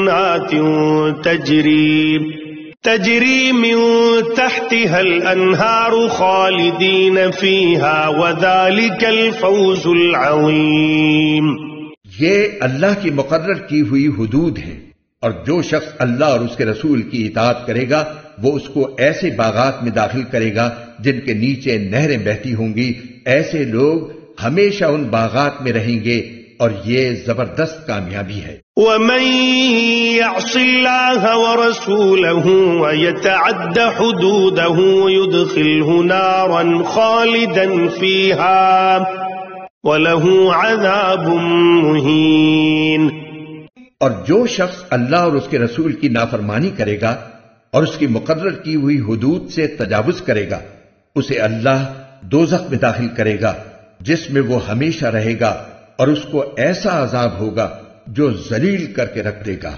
جنات تجری من تحتها الانہار خالدین فیہا وذالک الفوز العظیم۔ یہ اللہ کی مقرر کی ہوئی حدود ہیں، اور جو شخص اللہ اور اس کے رسول کی اطاعت کرے گا وہ اس کو ایسے باغات میں داخل کرے گا جن کے نیچے نہریں بہتی ہوں گی، ایسے لوگ ہمیشہ ان باغات میں رہیں گے، اور یہ زبردست کامیابی ہے۔ ومن يعص الله ورسوله ويتعد حدوده يدخله نارا خالدا فيها وله عذاب مهين۔ اور جو شخص اللہ اور اس کے رسول کی نافرمانی کرے گا اور اس کی مقرر کی ہوئی حدود سے تجاوز کرے گا، اسے اللہ دوزخ میں داخل کرے گا جس میں وہ ہمیشہ رہے گا، اور اس کو ایسا عذاب ہوگا جو ذلیل کر کے رکھ دے گا۔